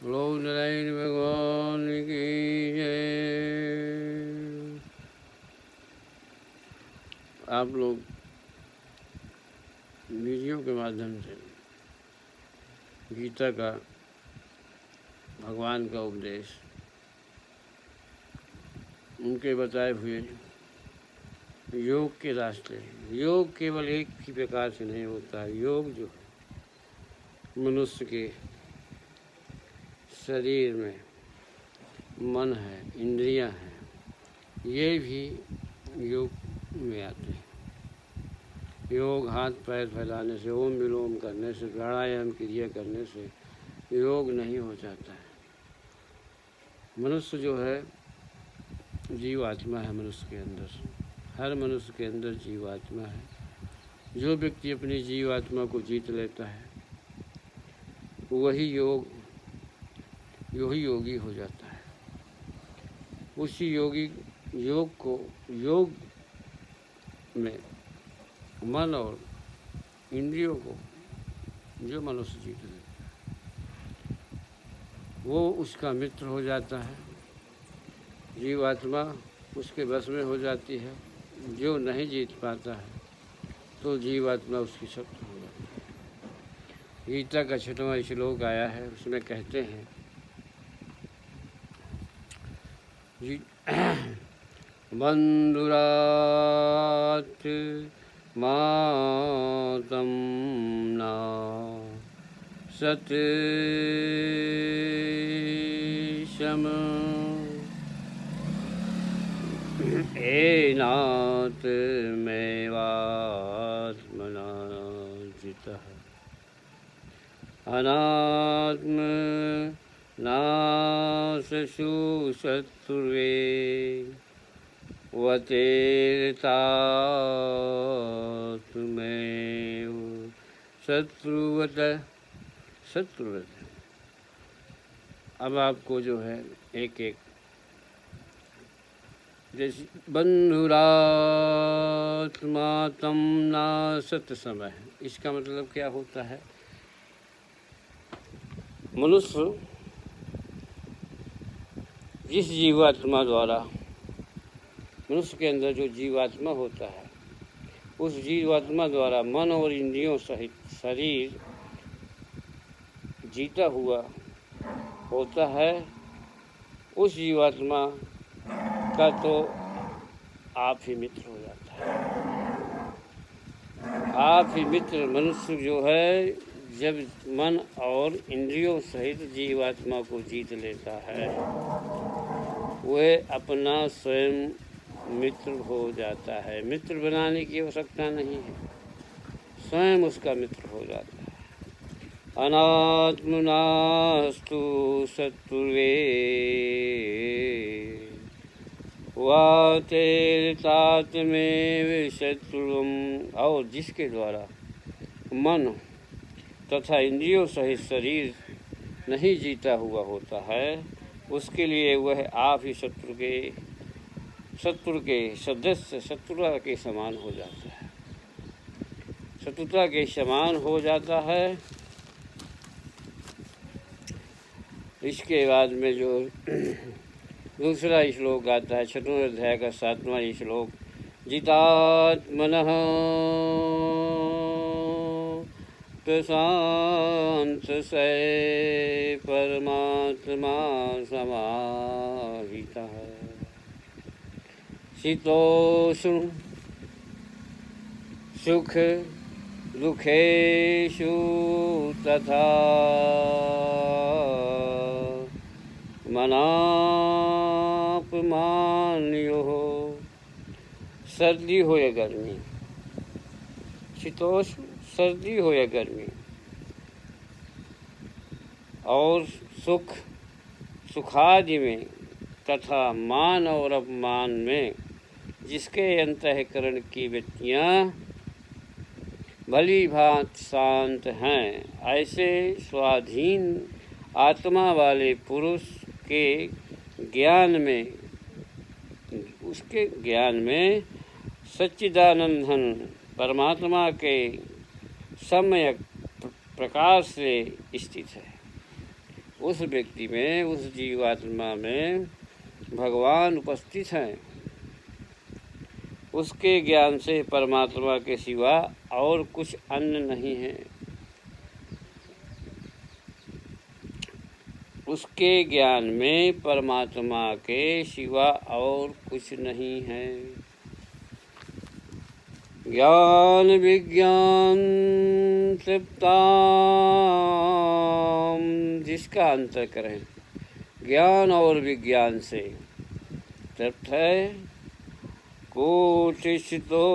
लोग नारायण भगवान की जय। आप लोग वीडियो के माध्यम से गीता का, भगवान का उपदेश, उनके बताए हुए योग के रास्ते। योग केवल एक ही प्रकार से नहीं होता है। योग जो है मनुष्य के शरीर में मन है, इंद्रियां हैं, ये भी योग में आते हैं। योग हाथ पैर फैलाने से, ओम विलोम करने से, प्राणायाम क्रिया करने से योग नहीं हो जाता है। मनुष्य जो है जीवात्मा है। मनुष्य के अंदर, हर मनुष्य के अंदर जीवात्मा है। जो व्यक्ति अपनी जीवात्मा को जीत लेता है वही योगी हो जाता है। उसी योग में मन और इंद्रियों को जो मनुष्य जीत लेता है वो उसका मित्र हो जाता है। जीवात्मा उसके वश में हो जाती है। जो नहीं जीत पाता है तो जीवात्मा उसकी शत्रु हो जाती है। गीता का 6वां श्लोक आया है, उसमें कहते हैं बंधुरात् मातम ना सत शम एनात् मेवात्मना जितः अनात्म नाशु शत्रुवे वतेरतात्मेव शत्रुवत। अब आपको जो है एक एक, जैसे बंधुरात्मा तम नासत समय, इसका मतलब क्या होता है? मनुष्य जिस जीवात्मा द्वारा, मनुष्य के अंदर जो जीवात्मा होता है उस जीवात्मा द्वारा मन और इंद्रियों सहित शरीर जीता हुआ होता है, उस जीवात्मा का तो आप ही मित्र हो जाता है। आप ही मित्र मनुष्य जो है जब मन और इंद्रियों सहित जीवात्मा को जीत लेता है वह अपना स्वयं मित्र हो जाता है। मित्र बनाने की आवश्यकता नहीं है, स्वयं उसका मित्र हो जाता है। अनात्मनास्तु शत्रुवे वातेरतात्मेव शत्रुम, और जिसके द्वारा मन तथा इंद्रियों सहित शरीर नहीं जीता हुआ होता है उसके लिए वह आप ही शत्रु के सदस्य, शत्रुता के समान हो जाता है। शत्रुता के समान हो जाता है। इसके बाद में जो दूसरा श्लोक आता है 6वें अध्याय का 7वां श्लोक, जितात्मनः प्रशांत से परमात्मा समाहितः शीतोष्ण सुख दुखेषु तथा मनापमानयोः। सर्दी हो या गर्मी, शीतोष्ण सर्दी हो या गर्मी, और सुखादि में तथा मान और अपमान में जिसके अंतःकरण की वृत्तियाँ भली भांति शांत हैं, ऐसे स्वाधीन आत्मा वाले पुरुष के ज्ञान में, उसके ज्ञान में सच्चिदानंदन परमात्मा के सम्यक प्रकाश से स्थित है। उस व्यक्ति में, उस जीवात्मा में भगवान उपस्थित हैं। उसके ज्ञान से परमात्मा के सिवा और कुछ अन्य नहीं है। उसके ज्ञान में परमात्मा के सिवा और कुछ नहीं है। ज्ञान विज्ञान तृप्ताम, जिसका अंतःकरण ज्ञान और विज्ञान से तृप्त है, कोटिशतो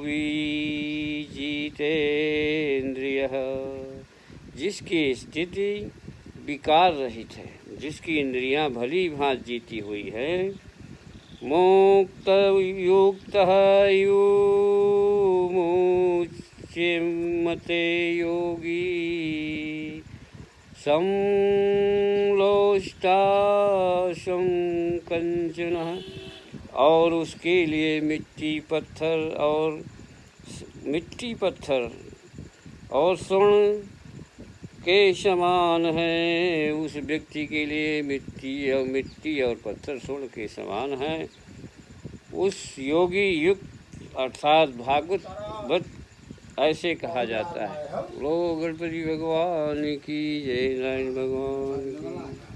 विजितेन्द्रियः, जिसकी स्थिति विकार रहित है, जिसकी इंद्रियां भली भांति जीती हुई है, मुक्त युक्तः युमुच्यते योगी समलोष्टाशं कंचनः, और उसके लिए मिट्टी पत्थर और स्वर्ण के समान है। उस व्यक्ति के लिए मिट्टी और पत्थर स्वर्ण के समान है। उस योगी युक्त अर्थात भागवत ऐसे कहा जाता है। लो गणपति भगवान की जय, नारायण भगवान की।